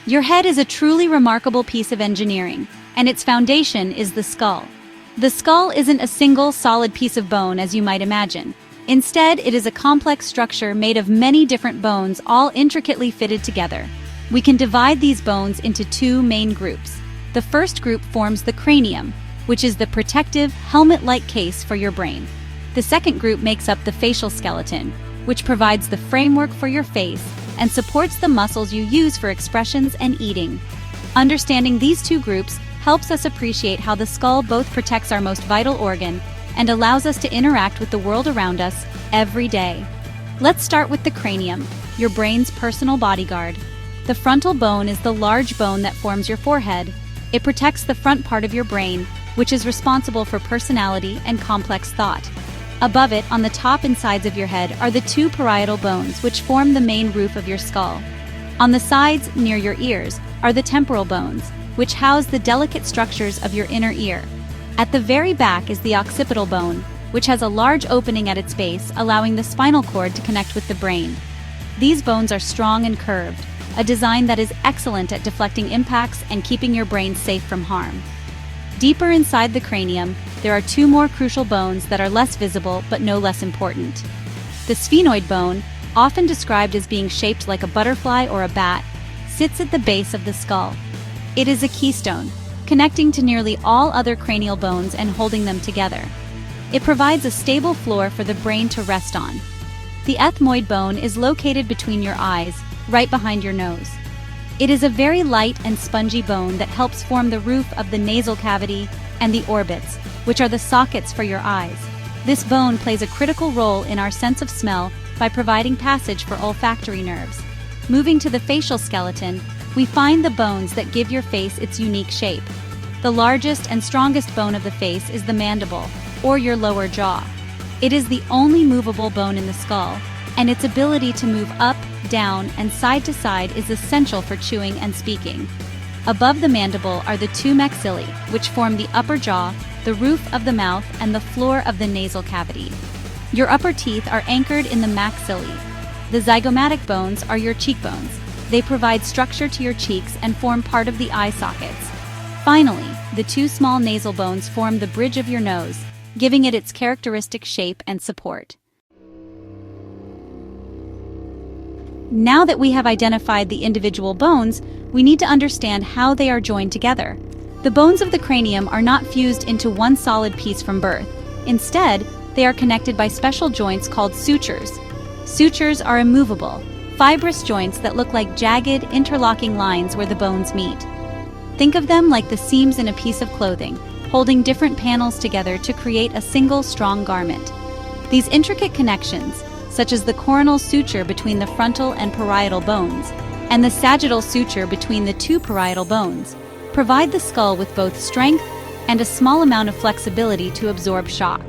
Your head is a truly remarkable piece of engineering, and its foundation is the skull. The skull isn't a single solid piece of bone as you might imagine. Instead, it is a complex structure made of many different bones all intricately fitted together. We can divide these bones into two main groups. The first group forms the cranium, which is the protective, helmet-like case for your brain. The second group makes up the facial skeleton, which provides the framework for your face and supports the muscles you use for expressions and eating. Understanding these two groups helps us appreciate how the skull both protects our most vital organ and allows us to interact with the world around us every day. Let's start with the cranium, your brain's personal bodyguard. The frontal bone is the large bone that forms your forehead. It protects the front part of your brain, which is responsible for personality and complex thought. Above it, on the top and sides of your head, are the two parietal bones, which form the main roof of your skull. On the sides, near your ears, are the temporal bones, which house the delicate structures of your inner ear. At the very back is the occipital bone, which has a large opening at its base, allowing the spinal cord to connect with the brain. These bones are strong and curved, a design that is excellent at deflecting impacts and keeping your brain safe from harm. Deeper inside the cranium, there are two more crucial bones that are less visible but no less important. The sphenoid bone, often described as being shaped like a butterfly or a bat, sits at the base of the skull. It is a keystone, connecting to nearly all other cranial bones and holding them together. It provides a stable floor for the brain to rest on. The ethmoid bone is located between your eyes, right behind your nose. It is a very light and spongy bone that helps form the roof of the nasal cavity and the orbits, which are the sockets for your eyes. This bone plays a critical role in our sense of smell by providing passage for olfactory nerves. Moving to the facial skeleton, we find the bones that give your face its unique shape. The largest and strongest bone of the face is the mandible, or your lower jaw. It is the only movable bone in the skull, and its ability to move up, down, and side to side is essential for chewing and speaking. Above the mandible are the two maxillae, which form the upper jaw, the roof of the mouth, and the floor of the nasal cavity. Your upper teeth are anchored in the maxillae. The zygomatic bones are your cheekbones. They provide structure to your cheeks and form part of the eye sockets. Finally, the two small nasal bones form the bridge of your nose, giving it its characteristic shape and support. Now that we have identified the individual bones, we need to understand how they are joined together. The bones of the cranium are not fused into one solid piece from birth. Instead, they are connected by special joints called sutures. Sutures are immovable, fibrous joints that look like jagged, interlocking lines where the bones meet. Think of them like the seams in a piece of clothing, holding different panels together to create a single strong garment. These intricate connections, such as the coronal suture between the frontal and parietal bones, and the sagittal suture between the two parietal bones, provide the skull with both strength and a small amount of flexibility to absorb shock.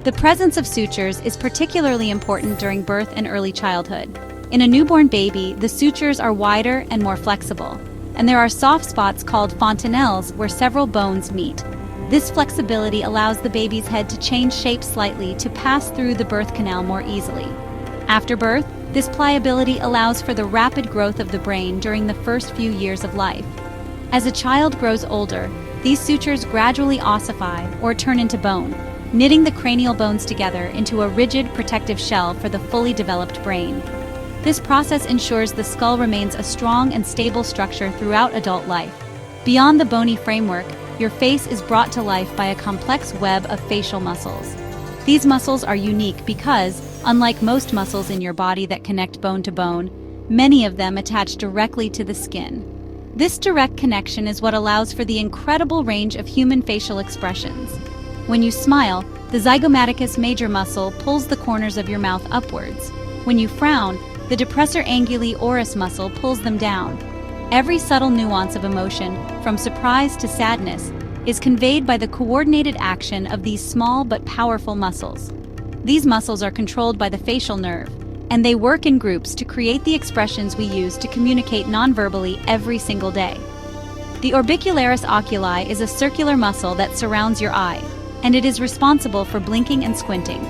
The presence of sutures is particularly important during birth and early childhood. In a newborn baby, the sutures are wider and more flexible, and there are soft spots called fontanelles where several bones meet. This flexibility allows the baby's head to change shape slightly to pass through the birth canal more easily. After birth, this pliability allows for the rapid growth of the brain during the first few years of life. As a child grows older, these sutures gradually ossify or turn into bone, knitting the cranial bones together into a rigid protective shell for the fully developed brain. This process ensures the skull remains a strong and stable structure throughout adult life. Beyond the bony framework, your face is brought to life by a complex web of facial muscles. These muscles are unique because, unlike most muscles in your body that connect bone to bone, many of them attach directly to the skin. This direct connection is what allows for the incredible range of human facial expressions. When you smile, the zygomaticus major muscle pulls the corners of your mouth upwards. When you frown, the depressor anguli oris muscle pulls them down. Every subtle nuance of emotion, from surprise to sadness, is conveyed by the coordinated action of these small but powerful muscles. These muscles are controlled by the facial nerve, and they work in groups to create the expressions we use to communicate non-verbally every single day. The Orbicularis oculi is a circular muscle that surrounds your eye, and it is responsible for blinking and squinting.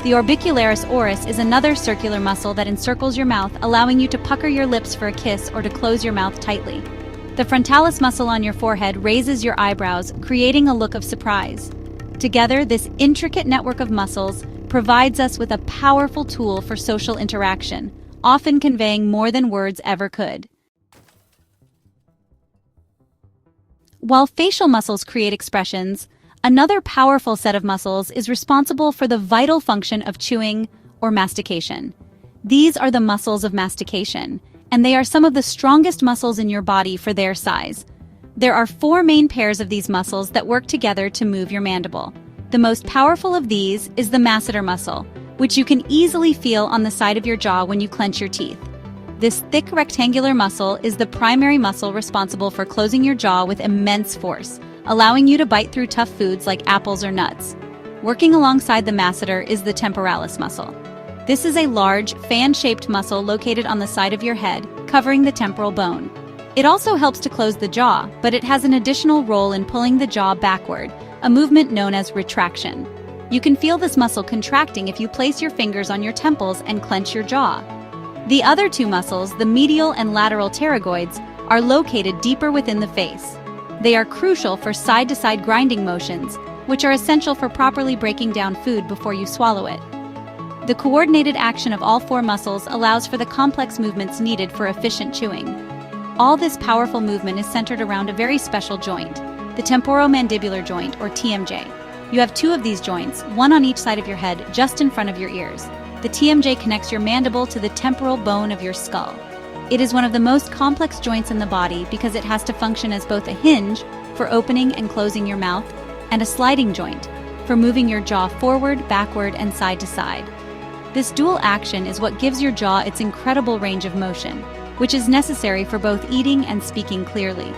The Orbicularis oris is another circular muscle that encircles your mouth, allowing you to pucker your lips for a kiss or to close your mouth tightly. The frontalis muscle on your forehead raises your eyebrows, creating a look of surprise. Together, this intricate network of muscles provides us with a powerful tool for social interaction, often conveying more than words ever could. While facial muscles create expressions, another powerful set of muscles is responsible for the vital function of chewing or mastication. These are the muscles of mastication, and they are some of the strongest muscles in your body for their size. There are 4 main pairs of these muscles that work together to move your mandible. The most powerful of these is the masseter muscle, which you can easily feel on the side of your jaw when you clench your teeth. This thick rectangular muscle is the primary muscle responsible for closing your jaw with immense force, allowing you to bite through tough foods like apples or nuts. Working alongside the masseter is the temporalis muscle. This is a large, fan-shaped muscle located on the side of your head, covering the temporal bone. It also helps to close the jaw, but it has an additional role in pulling the jaw backward, a movement known as retraction. You can feel this muscle contracting if you place your fingers on your temples and clench your jaw. The other 2 muscles, the medial and lateral pterygoids, are located deeper within the face. They are crucial for side-to-side grinding motions, which are essential for properly breaking down food before you swallow it. The coordinated action of all 4 muscles allows for the complex movements needed for efficient chewing. All this powerful movement is centered around a very special joint, the temporomandibular joint, or TMJ. You have 2 of these joints, one on each side of your head, just in front of your ears. The TMJ connects your mandible to the temporal bone of your skull. It is one of the most complex joints in the body because it has to function as both a hinge for opening and closing your mouth and a sliding joint for moving your jaw forward, backward, and side to side. This dual action is what gives your jaw its incredible range of motion, which is necessary for both eating and speaking clearly.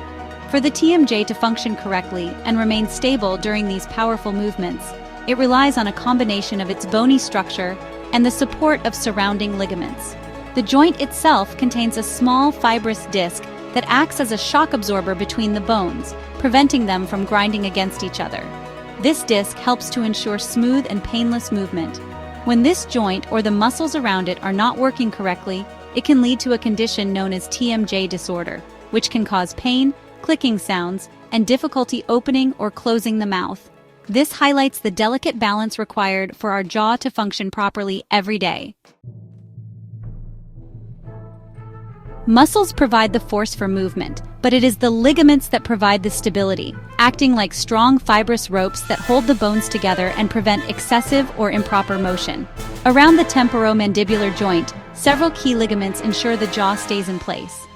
For the TMJ to function correctly and remain stable during these powerful movements, it relies on a combination of its bony structure and the support of surrounding ligaments. The joint itself contains a small fibrous disc that acts as a shock absorber between the bones, preventing them from grinding against each other. This disc helps to ensure smooth and painless movement. When this joint or the muscles around it are not working correctly, it can lead to a condition known as TMJ disorder, which can cause pain, clicking sounds, and difficulty opening or closing the mouth. This highlights the delicate balance required for our jaw to function properly every day. Muscles provide the force for movement, but it is the ligaments that provide the stability, acting like strong fibrous ropes that hold the bones together and prevent excessive or improper motion. Around the temporomandibular joint, several key ligaments ensure the jaw stays in place.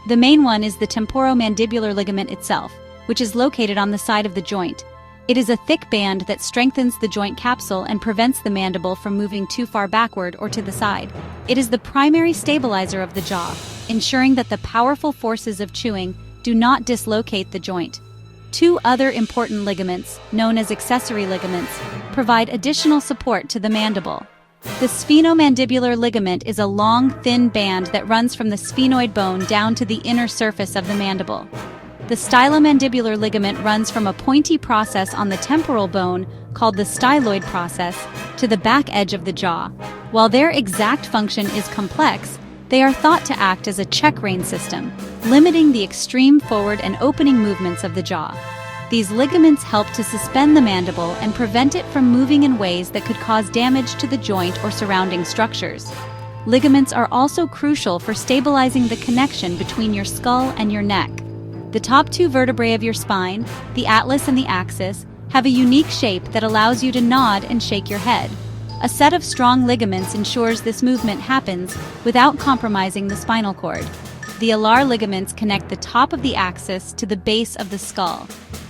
The main one is the temporomandibular ligament itself, which is located on the side of the joint. It is a thick band that strengthens the joint capsule and prevents the mandible from moving too far backward or to the side. It is the primary stabilizer of the jaw, ensuring that the powerful forces of chewing do not dislocate the joint. 2 other important ligaments, known as accessory ligaments, provide additional support to the mandible. The sphenomandibular ligament is a long, thin band that runs from the sphenoid bone down to the inner surface of the mandible. The stylomandibular ligament runs from a pointy process on the temporal bone called the styloid process to the back edge of the jaw. While their exact function is complex, they are thought to act as a check-rein system, limiting the extreme forward and opening movements of the jaw. These ligaments help to suspend the mandible and prevent it from moving in ways that could cause damage to the joint or surrounding structures. Ligaments are also crucial for stabilizing the connection between your skull and your neck. The top 2 vertebrae of your spine, the atlas and the axis, have a unique shape that allows you to nod and shake your head. A set of strong ligaments ensures this movement happens without compromising the spinal cord. The alar ligaments connect the top of the axis to the base of the skull.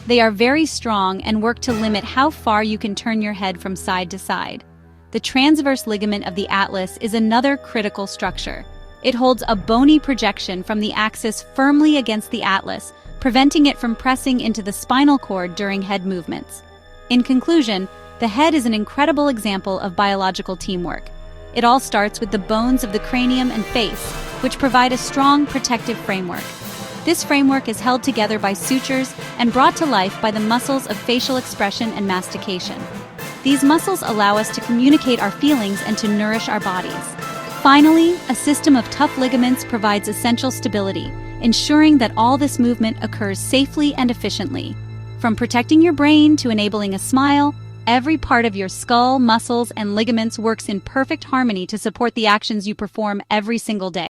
They are very strong and work to limit how far you can turn your head from side to side. The transverse ligament of the atlas is another critical structure. It holds a bony projection from the axis firmly against the atlas, preventing it from pressing into the spinal cord during head movements. In conclusion, the head is an incredible example of biological teamwork. It all starts with the bones of the cranium and face, which provide a strong protective framework. This framework is held together by sutures and brought to life by the muscles of facial expression and mastication. These muscles allow us to communicate our feelings and to nourish our bodies. Finally, a system of tough ligaments provides essential stability, ensuring that all this movement occurs safely and efficiently. From protecting your brain to enabling a smile, every part of your skull, muscles, and ligaments works in perfect harmony to support the actions you perform every single day.